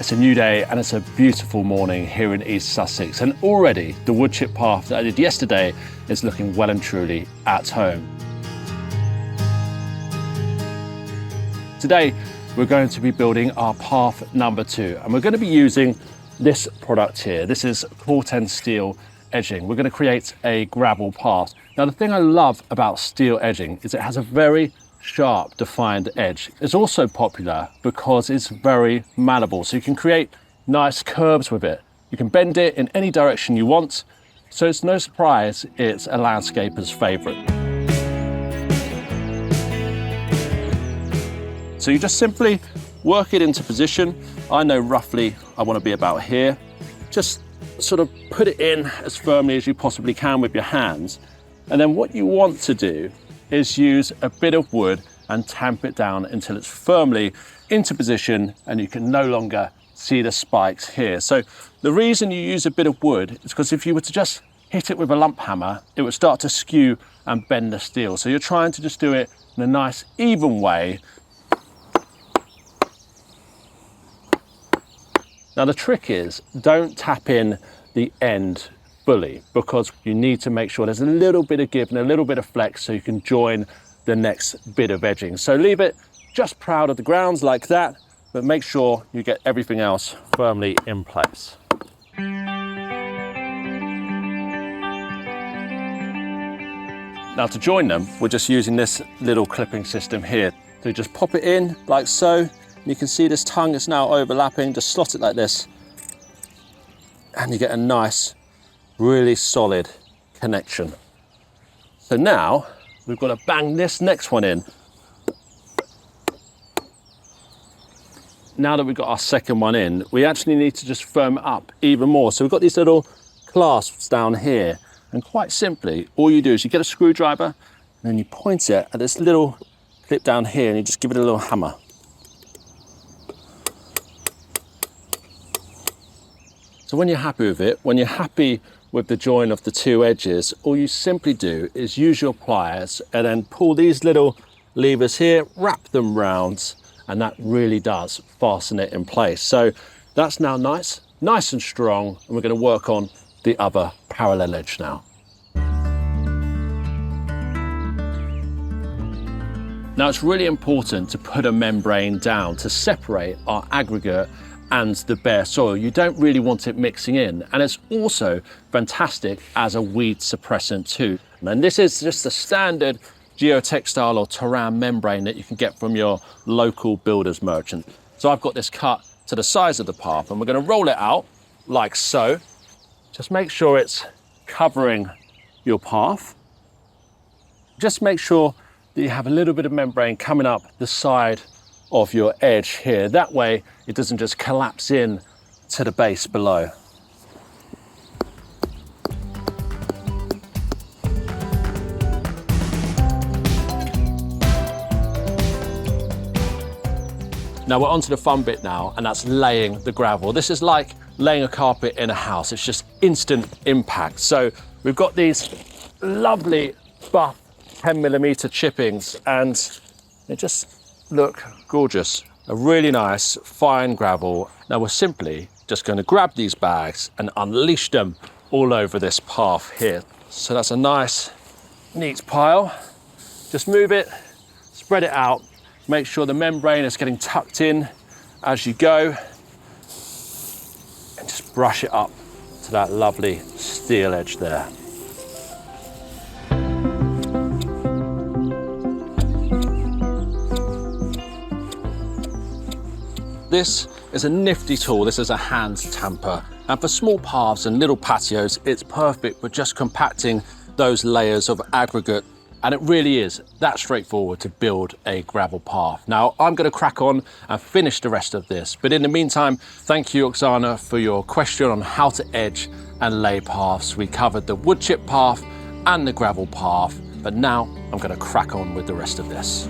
It's a new day and it's a beautiful morning here in East Sussex, and already the wood chip path that I did yesterday is looking well and truly at home. Today we're going to be building our path number 2, and we're going to be using this product here. This is Corten steel edging. We're going to create a gravel path. Now the thing I love about steel edging is it has a very sharp defined edge. It's also popular because it's very malleable, so you can create nice curves with it. You can bend it in any direction you want, so it's no surprise it's a landscaper's favorite. So you just simply work it into position. I know roughly I want to be about here. Just sort of put it in as firmly as you possibly can with your hands, and then what you want to do is use a bit of wood and tamp it down until it's firmly into position and you can no longer see the spikes here. So the reason you use a bit of wood is because if you were to just hit it with a lump hammer, it would start to skew and bend the steel. So you're trying to just do it in a nice even way. Now the trick is, don't tap in the end fully, because you need to make sure there's a little bit of give and a little bit of flex so you can join the next bit of edging. So leave it just proud of the grounds like that, but make sure you get everything else firmly in place. Now to join them, we're just using this little clipping system here. So you just pop it in like so. You can see this tongue is now overlapping. Just slot it like this and you get a nice, really solid connection. So now we've got to bang this next one in. Now that we've got our second one in, we actually need to just firm it up even more. So we've got these little clasps down here, and quite simply, all you do is you get a screwdriver and then you point it at this little clip down here and you just give it a little hammer. So when you're happy with it, when you're happy with the join of the two edges, all you simply do is use your pliers and then pull these little levers here, wrap them round, and that really does fasten it in place. So that's now nice and strong, and we're going to work on the other parallel edge now. Now it's really important to put a membrane down to separate our aggregate and the bare soil. You don't really want it mixing in, and it's also fantastic as a weed suppressant too. And this is just the standard geotextile or terrain membrane that you can get from your local builder's merchant. So I've got this cut to the size of the path, and we're going to roll it out like so. Just make sure it's covering your path. Just make sure that you have a little bit of membrane coming up the side of your edge here. That way it doesn't just collapse in to the base below. Now we're onto the fun bit now, and that's laying the gravel. This is like laying a carpet in a house. It's just instant impact. So we've got these lovely buff 10mm chippings, and they just look gorgeous. A really nice fine gravel. Now we're simply just going to grab these bags and unleash them all over this path here. So that's a nice neat pile. Just move it, spread it out, make sure the membrane is getting tucked in as you go, and just brush it up to that lovely steel edge there. This is a nifty tool. This is a hand tamper, and for small paths and little patios, it's perfect for just compacting those layers of aggregate, and it really is that straightforward to build a gravel path. Now I'm going to crack on and finish the rest of this, but in the meantime, thank you, Oksana, for your question on how to edge and lay paths. We covered the wood chip path and the gravel path, but now I'm going to crack on with the rest of this.